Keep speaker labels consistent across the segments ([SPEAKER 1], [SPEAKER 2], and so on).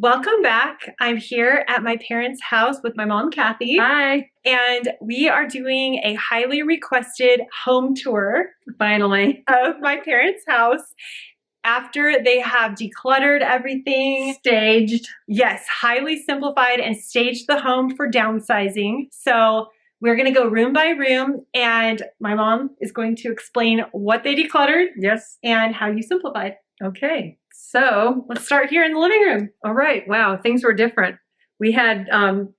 [SPEAKER 1] Welcome back. I'm here at my parents' house with my mom, Kathy.
[SPEAKER 2] Hi.
[SPEAKER 1] And we are doing a highly requested home tour
[SPEAKER 2] Finally.
[SPEAKER 1] of my parents' house after they have decluttered everything.
[SPEAKER 2] Staged.
[SPEAKER 1] Yes, highly simplified and staged the home for downsizing. So we're going to go room by room, and my mom is going to explain what they decluttered.
[SPEAKER 2] Yes.
[SPEAKER 1] And how you simplified.
[SPEAKER 2] Okay. So
[SPEAKER 1] Let's start here in the living room.
[SPEAKER 2] all right. Wow. Things were different. We had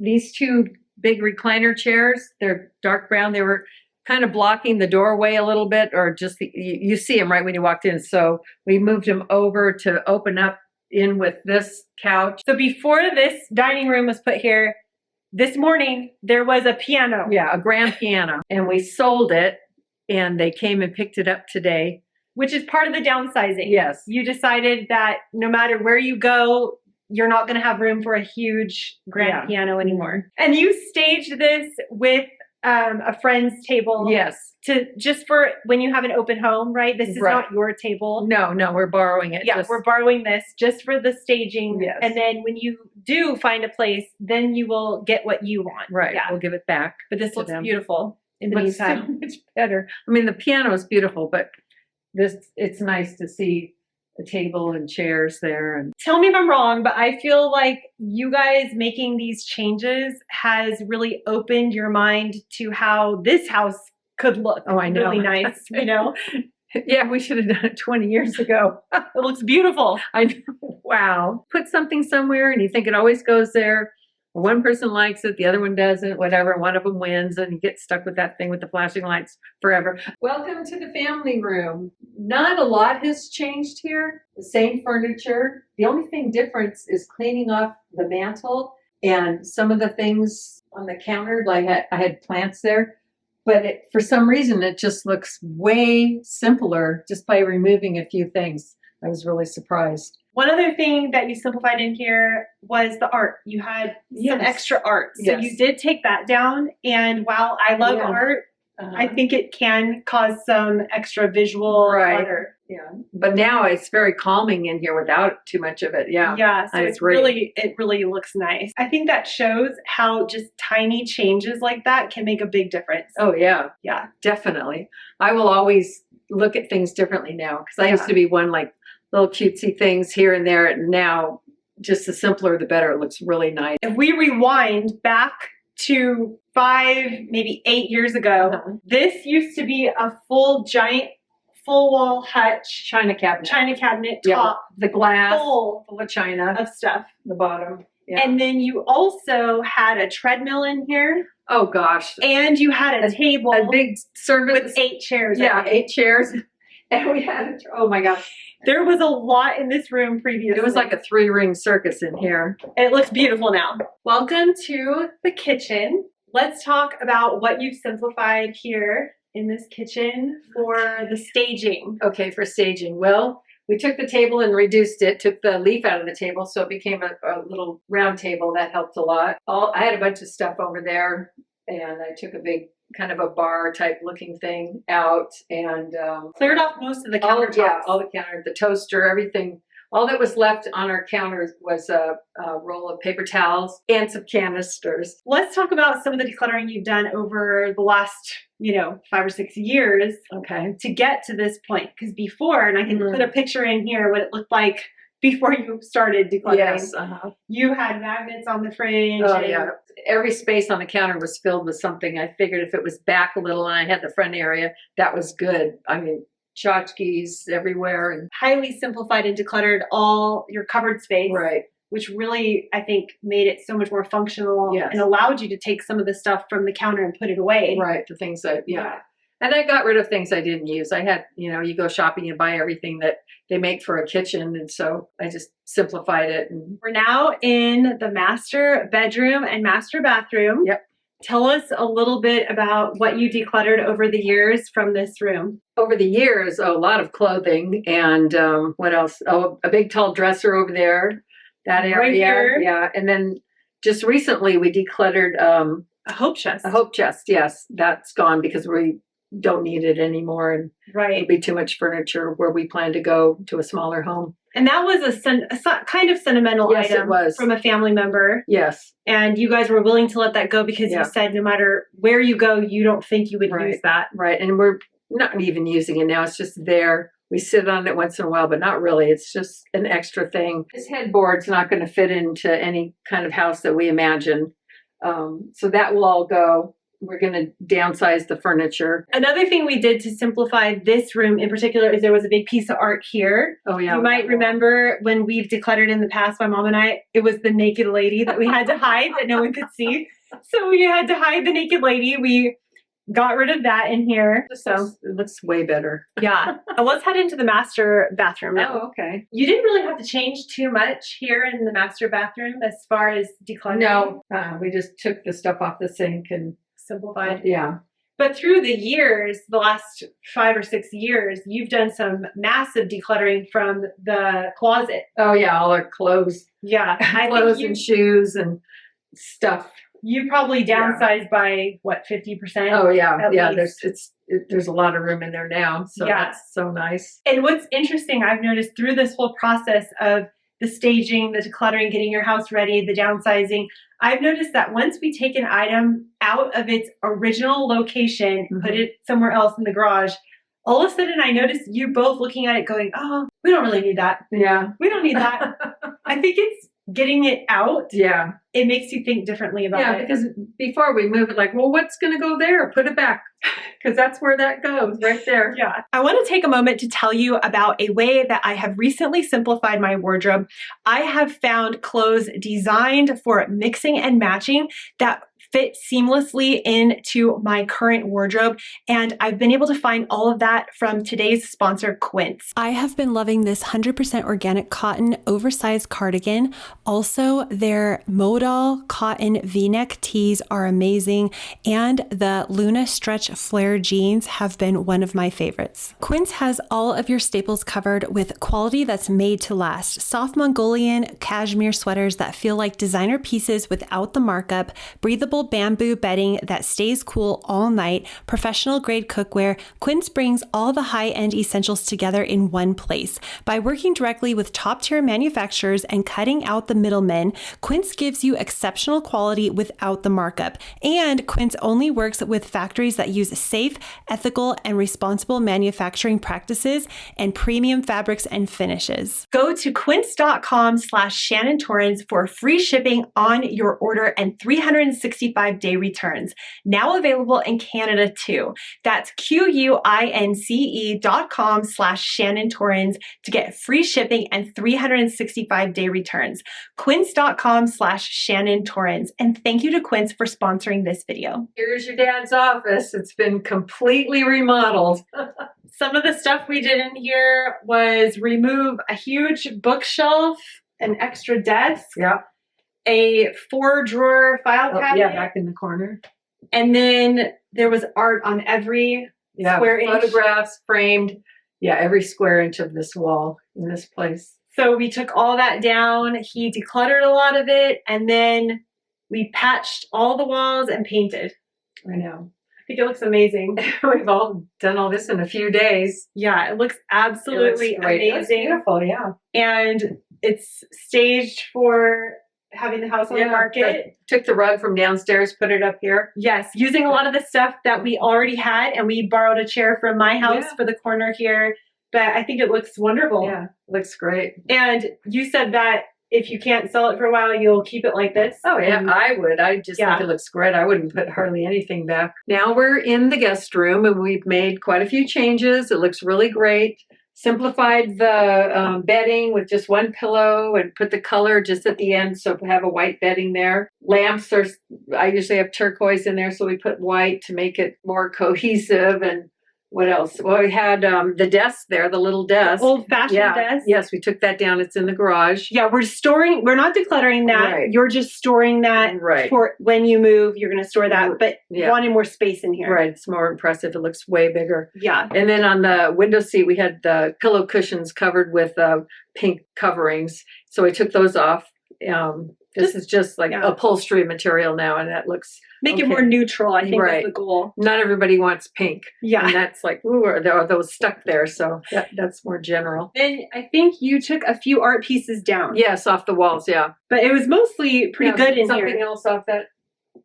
[SPEAKER 2] these two big recliner chairs. They're dark brown. They were kind of blocking the doorway a little bit, or just you see them right when you walked in. So we moved them over to open up in with this couch.
[SPEAKER 1] So before this dining room was put here, this morning there was a piano.
[SPEAKER 2] Yeah, a grand piano. And we sold it, and they came and picked it up today.
[SPEAKER 1] Which is part of the downsizing.
[SPEAKER 2] Yes.
[SPEAKER 1] You decided that no matter where you go, you're not going to have room for a huge grand piano anymore. And you staged this with a friend's table.
[SPEAKER 2] Yes.
[SPEAKER 1] To just for when you have an open home, right? This is not your table.
[SPEAKER 2] No, we're borrowing it.
[SPEAKER 1] Yeah, we're borrowing this just for the staging.
[SPEAKER 2] Yes.
[SPEAKER 1] And then when you do find a place, then you will get what you want.
[SPEAKER 2] Right.
[SPEAKER 1] Yeah.
[SPEAKER 2] We'll give it back.
[SPEAKER 1] But this looks beautiful in the
[SPEAKER 2] Looks
[SPEAKER 1] meantime.
[SPEAKER 2] so much better. I mean, the piano is beautiful, but it's nice to see a table and chairs there. And
[SPEAKER 1] tell me if I'm wrong, but I feel like you guys making these changes has really opened your mind to how this house could look.
[SPEAKER 2] Oh, I know.
[SPEAKER 1] Really nice, you know?
[SPEAKER 2] Yeah, we should have done it 20 years ago.
[SPEAKER 1] It looks beautiful.
[SPEAKER 2] I know. Wow. Put something somewhere and you think it always goes there. One person likes it, the other one doesn't, whatever. One of them wins, and you get stuck with that thing with the flashing lights forever. Welcome to the family room. Not a lot has changed here. The same furniture. The only thing different is cleaning off the mantle and some of the things on the counter. Like I had plants there, but for some reason it just looks way simpler just by removing a few things. I was really surprised.
[SPEAKER 1] One other thing that you simplified in here was the art. You had some extra art. So you did take that down. And while I love art, I think it can cause some extra visual clutter.
[SPEAKER 2] Yeah. But now it's very calming in here without too much of it. Yeah.
[SPEAKER 1] Yeah. So it really looks nice. I think that shows how just tiny changes like that can make a big difference.
[SPEAKER 2] Oh, yeah.
[SPEAKER 1] Yeah.
[SPEAKER 2] Definitely. I will always look at things differently now, because I used to be one like little cutesy things here and there, and now just the simpler the better. It looks really nice.
[SPEAKER 1] If we rewind back to 5, maybe 8 years ago, this used to be a giant full wall hutch
[SPEAKER 2] China cabinet top,
[SPEAKER 1] the
[SPEAKER 2] glass
[SPEAKER 1] full
[SPEAKER 2] of china
[SPEAKER 1] of stuff,
[SPEAKER 2] the bottom.
[SPEAKER 1] And then you also had a treadmill in here.
[SPEAKER 2] Oh gosh.
[SPEAKER 1] And you had a table,
[SPEAKER 2] a big service
[SPEAKER 1] with 8 chairs.
[SPEAKER 2] Yeah, 8 chairs. And we had oh my gosh.
[SPEAKER 1] There was a lot in this room previously.
[SPEAKER 2] It was like a 3-ring circus in here.
[SPEAKER 1] And it looks beautiful now. Welcome to the kitchen. Let's talk about what you've simplified here in this kitchen for the staging.
[SPEAKER 2] Okay, for staging. Well, we took the table and reduced it, took the leaf out of the table, so it became a little round table. That helped a lot. I had a bunch of stuff over there, and I took a big kind of a bar type looking thing out and
[SPEAKER 1] cleared off most of the countertops.
[SPEAKER 2] All the counter, the toaster, everything. All that was left on our counters was a roll of paper towels and some canisters.
[SPEAKER 1] Let's talk about some of the decluttering you've done over the last, 5 or 6 years.
[SPEAKER 2] Okay.
[SPEAKER 1] To get to this point. Because before, and I can put a picture in here what it looked like before you started decluttering.
[SPEAKER 2] Yes.
[SPEAKER 1] You had magnets on the fridge.
[SPEAKER 2] Oh, yeah. Every space on the counter was filled with something. I figured if it was back a little and I had the front area, that was good. I mean, tchotchkes everywhere. And
[SPEAKER 1] highly simplified and decluttered all your cupboard space.
[SPEAKER 2] Right.
[SPEAKER 1] Which really, I think, made it so much more functional and allowed you to take some of the stuff from the counter and put it away.
[SPEAKER 2] Right. The things that, And I got rid of things I didn't use. I had, you go shopping and buy everything that they make for a kitchen. And so I just simplified it. And
[SPEAKER 1] we're now in the master bedroom and master bathroom.
[SPEAKER 2] Yep.
[SPEAKER 1] Tell us a little bit about what you decluttered over the years from this room.
[SPEAKER 2] Over the years, a lot of clothing and what else? Oh, a big tall dresser over there. That area.
[SPEAKER 1] Right here.
[SPEAKER 2] Yeah. And then just recently we decluttered
[SPEAKER 1] a hope chest.
[SPEAKER 2] A hope chest, yes. That's gone because we don't need it anymore, and
[SPEAKER 1] right.
[SPEAKER 2] it'll be too much furniture where we plan to go to a smaller home.
[SPEAKER 1] And that was a kind of sentimental
[SPEAKER 2] Yes,
[SPEAKER 1] item
[SPEAKER 2] it was.
[SPEAKER 1] from a family member.
[SPEAKER 2] Yes.
[SPEAKER 1] And you guys were willing to let that go because you said no matter where you go, you don't think you would use that.
[SPEAKER 2] Right. And we're not even using it now. It's just there. We sit on it once in a while, but not really. It's just an extra thing. This headboard's not going to fit into any kind of house that we imagine. So that will all go. We're going to downsize the furniture.
[SPEAKER 1] Another thing we did to simplify this room in particular is there was a big piece of art here.
[SPEAKER 2] Oh, yeah.
[SPEAKER 1] You might remember when we've decluttered in the past, my mom and I, it was the naked lady that we had to hide that no one could see. So we had to hide the naked lady. We got rid of that in here. So
[SPEAKER 2] it looks way better.
[SPEAKER 1] Yeah. Let's head into the master bathroom now.
[SPEAKER 2] Oh, okay.
[SPEAKER 1] You didn't really have to change too much here in the master bathroom as far as decluttering.
[SPEAKER 2] No, we just took the stuff off the sink and
[SPEAKER 1] simplified.
[SPEAKER 2] Yeah.
[SPEAKER 1] But through the years, the last 5 or 6 years, you've done some massive decluttering from the closet.
[SPEAKER 2] Oh yeah, all our clothes.
[SPEAKER 1] Yeah.
[SPEAKER 2] Clothes and shoes and stuff.
[SPEAKER 1] You probably downsized by what, 50%?
[SPEAKER 2] Oh yeah. Yeah,
[SPEAKER 1] least.
[SPEAKER 2] there's a lot of room in there now. So that's so nice.
[SPEAKER 1] And what's interesting, I've noticed through this whole process of the staging, the decluttering, getting your house ready, the downsizing, I've noticed that once we take an item out of its original location, put it somewhere else in the garage, all of a sudden I noticed you both looking at it going, oh, we don't really need that.
[SPEAKER 2] Yeah.
[SPEAKER 1] We don't need that. I think it's getting it out.
[SPEAKER 2] Yeah.
[SPEAKER 1] It makes you think differently about it.
[SPEAKER 2] Yeah, because before we move it, like, well, what's going to go there? Put it back. Because that's where that goes, right there.
[SPEAKER 1] Yeah. I want to take a moment to tell you about a way that I have recently simplified my wardrobe. I have found clothes designed for mixing and matching that fit seamlessly into my current wardrobe. And I've been able to find all of that from today's sponsor, Quince. I have been loving this 100% organic cotton oversized cardigan. Also, their modal cotton V-neck tees are amazing. And the Luna Stretch Flare jeans have been one of my favorites. Quince has all of your staples covered with quality that's made to last. Soft Mongolian cashmere sweaters that feel like designer pieces without the markup, breathable bamboo bedding that stays cool all night, professional grade cookware. Quince brings all the high-end essentials together in one place. By working directly with top-tier manufacturers and cutting out the middlemen, Quince gives you exceptional quality without the markup. And Quince only works with factories that use safe, ethical, and responsible manufacturing practices and premium fabrics and finishes. Go to quince.com/Shannon Torrens for free shipping on your order and 365-day returns. Now available in Canada too. That's QUINCE.com/Shannon Torrens to get free shipping and 365-day returns. Quince.com/Shannon Torrens. And thank you to Quince for sponsoring this video.
[SPEAKER 2] Here's your dad's office. It's been completely remodeled.
[SPEAKER 1] Some of the stuff we did in here was remove a huge bookshelf, an extra desk, a 4-drawer file cabinet.
[SPEAKER 2] Yeah, back in the corner.
[SPEAKER 1] And then there was art on every square inch.
[SPEAKER 2] Photographs framed. Yeah, every square inch of this wall in this place.
[SPEAKER 1] So we took all that down. He decluttered a lot of it. And then we patched all the walls and painted.
[SPEAKER 2] I know.
[SPEAKER 1] I think it looks amazing.
[SPEAKER 2] We've all done all this in a few days.
[SPEAKER 1] Yeah, it looks absolutely amazing.
[SPEAKER 2] It's beautiful, yeah.
[SPEAKER 1] And it's staged for having the house on the market.
[SPEAKER 2] Took the rug from downstairs, put it up here.
[SPEAKER 1] Yes, using a lot of the stuff that we already had, and we borrowed a chair from my house for the corner here. But I think it looks wonderful.
[SPEAKER 2] Yeah, it looks great.
[SPEAKER 1] And you said that if you can't sell it for a while, you'll keep it like this.
[SPEAKER 2] Oh yeah, I would. I just think it looks great. I wouldn't put hardly anything back. Now we're in the guest room and we've made quite a few changes. It looks really great. Simplified the bedding with just one pillow and put the color just at the end, so we have a white bedding there. Lamps, I usually have turquoise in there, so we put white to make it more cohesive. And what else? Well, we had the desk there, the little desk.
[SPEAKER 1] Old-fashioned desk.
[SPEAKER 2] Yes, we took that down. It's in the garage.
[SPEAKER 1] Yeah, we're not decluttering that.
[SPEAKER 2] Right.
[SPEAKER 1] You're just storing that for when you move. You're going to store that, but wanting more space in here.
[SPEAKER 2] Right, it's more impressive. It looks way bigger.
[SPEAKER 1] Yeah.
[SPEAKER 2] And then on the window seat, we had the pillow cushions covered with pink coverings. So we took those off, This is just like upholstery material now, and that looks
[SPEAKER 1] make it more neutral. I think is the goal.
[SPEAKER 2] Not everybody wants pink.
[SPEAKER 1] Yeah,
[SPEAKER 2] and that's like, ooh, are those stuck there? So that's more general.
[SPEAKER 1] And I think you took a few art pieces down.
[SPEAKER 2] Yes, off the walls. Yeah,
[SPEAKER 1] but it was mostly pretty good in
[SPEAKER 2] something
[SPEAKER 1] here.
[SPEAKER 2] Something else off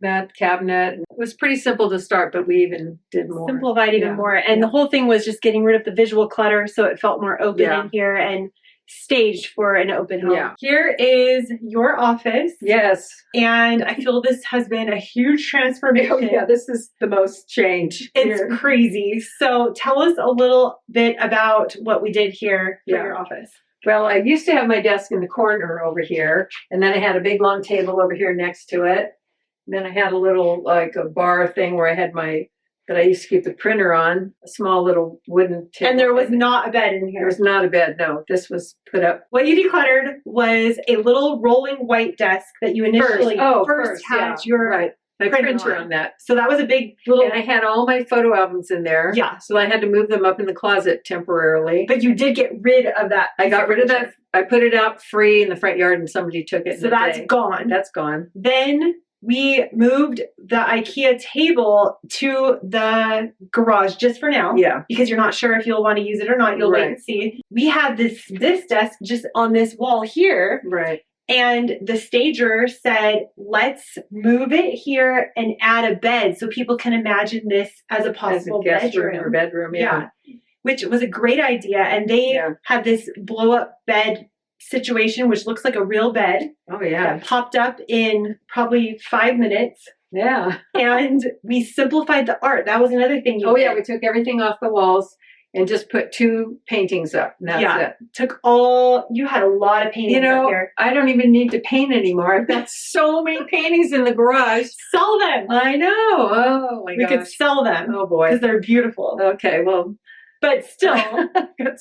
[SPEAKER 2] that cabinet. It was pretty simple to start, but we even did more.
[SPEAKER 1] Simplified even more. And the whole thing was just getting rid of the visual clutter so it felt more open in here and staged for an open home. Yeah. Here is your office.
[SPEAKER 2] Yes.
[SPEAKER 1] And I feel this has been a huge transformation.
[SPEAKER 2] Oh, yeah, this is the most change.
[SPEAKER 1] It's crazy. So tell us a little bit about what we did here for your office.
[SPEAKER 2] Well, I used to have my desk in the corner over here, and then I had a big long table over here next to it. And then I had a little like a bar thing where I had that I used to keep the printer on, a small little wooden table.
[SPEAKER 1] And there was not a bed in here.
[SPEAKER 2] There was not a bed, no. This was put up.
[SPEAKER 1] What you decluttered was a little rolling white desk that you initially first had your
[SPEAKER 2] my printer on that.
[SPEAKER 1] So that was a big little...
[SPEAKER 2] And I had all my photo albums in there.
[SPEAKER 1] Yeah.
[SPEAKER 2] So I had to move them up in the closet temporarily.
[SPEAKER 1] But you did get rid of that.
[SPEAKER 2] I got rid of that. I put it out free in the front yard and somebody took it.
[SPEAKER 1] So that's gone.
[SPEAKER 2] That's gone.
[SPEAKER 1] Then we moved the IKEA table to the garage just for now.
[SPEAKER 2] Yeah.
[SPEAKER 1] Because you're not sure if you'll want to use it or not. You'll wait and see. We had this desk just on this wall here.
[SPEAKER 2] Right.
[SPEAKER 1] And the stager said, let's move it here and add a bed so people can imagine this as a possible
[SPEAKER 2] bedroom. Yeah.
[SPEAKER 1] Which was a great idea. And they had this blow up bed situation, which looks like a real bed.
[SPEAKER 2] Oh, yeah.
[SPEAKER 1] That popped up in probably 5 minutes.
[SPEAKER 2] Yeah.
[SPEAKER 1] And we simplified the art. That was another thing you did.
[SPEAKER 2] Yeah. We took everything off the walls and just put 2 paintings up. And that's it.
[SPEAKER 1] You had a lot of paintings up here.
[SPEAKER 2] I don't even need to paint anymore. I've got so many paintings in the garage.
[SPEAKER 1] Sell them.
[SPEAKER 2] I know. Oh, my gosh.
[SPEAKER 1] We could sell them.
[SPEAKER 2] Oh, boy.
[SPEAKER 1] Because they're beautiful.
[SPEAKER 2] Okay, well.
[SPEAKER 1] But still,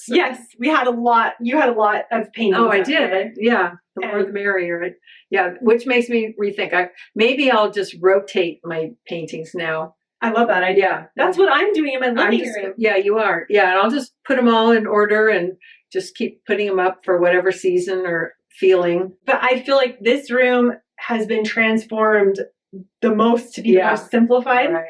[SPEAKER 1] yes, we had a lot. You had a lot of paintings.
[SPEAKER 2] Oh, I did. Yeah. The more the merrier. Yeah. Which makes me rethink. Maybe I'll just rotate my paintings now.
[SPEAKER 1] I love that idea. That's what I'm doing in my living room.
[SPEAKER 2] Yeah, you are. Yeah. And I'll just put them all in order and just keep putting them up for whatever season or feeling.
[SPEAKER 1] But I feel like this room has been transformed the most to be the most simplified.
[SPEAKER 2] Right.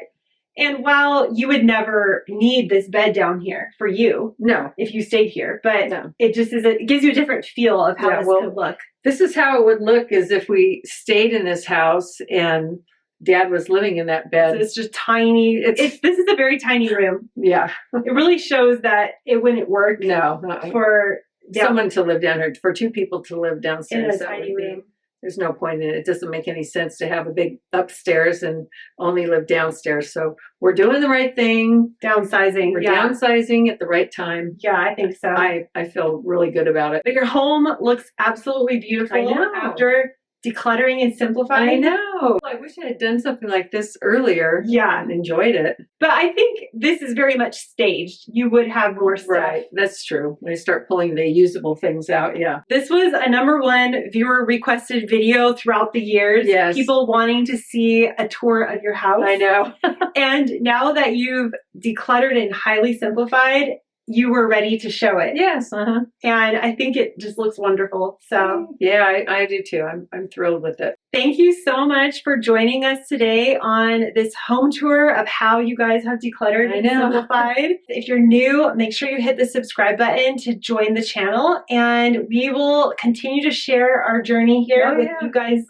[SPEAKER 1] And while you would never need this bed down here for you, if you stayed here, but it just it gives you a different feel of how this could look.
[SPEAKER 2] This is how it would look as if we stayed in this house and Dad was living in that bed.
[SPEAKER 1] So it's just tiny. This is a very tiny room.
[SPEAKER 2] Yeah,
[SPEAKER 1] it really shows that it wouldn't work.
[SPEAKER 2] No,
[SPEAKER 1] for
[SPEAKER 2] someone to live down here, for 2 people to live downstairs
[SPEAKER 1] in a tiny room.
[SPEAKER 2] There's no point in it. It doesn't make any sense to have a big upstairs and only live downstairs. So we're doing the right thing.
[SPEAKER 1] Downsizing.
[SPEAKER 2] We're downsizing at the right time.
[SPEAKER 1] Yeah, I think so.
[SPEAKER 2] I feel really good about it.
[SPEAKER 1] But your home looks absolutely beautiful.
[SPEAKER 2] I know.
[SPEAKER 1] After decluttering and simplifying.
[SPEAKER 2] I know. I wish I had done something like this earlier.
[SPEAKER 1] Yeah.
[SPEAKER 2] And enjoyed it.
[SPEAKER 1] But I think this is very much staged. You would have more stuff.
[SPEAKER 2] Right. That's true. When you start pulling the usable things out. Yeah.
[SPEAKER 1] This was a #1 viewer requested video throughout the years.
[SPEAKER 2] Yes.
[SPEAKER 1] People wanting to see a tour of your house.
[SPEAKER 2] I know.
[SPEAKER 1] And now that you've decluttered and highly simplified, you were ready to show it.
[SPEAKER 2] Yes.
[SPEAKER 1] And I think it just looks wonderful. So
[SPEAKER 2] yeah, I do too. I'm thrilled with it.
[SPEAKER 1] Thank you so much for joining us today on this home tour of how you guys have decluttered and simplified. If you're new, make sure you hit the subscribe button to join the channel, and we will continue to share our journey here with you guys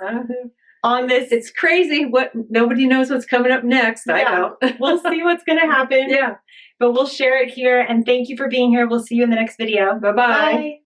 [SPEAKER 1] on this.
[SPEAKER 2] It's crazy. Nobody knows what's coming up next. I don't.
[SPEAKER 1] We'll see what's going to happen.
[SPEAKER 2] Yeah.
[SPEAKER 1] But we'll share it here, and thank you for being here. We'll see you in the next video.
[SPEAKER 2] Bye-bye.
[SPEAKER 1] Bye.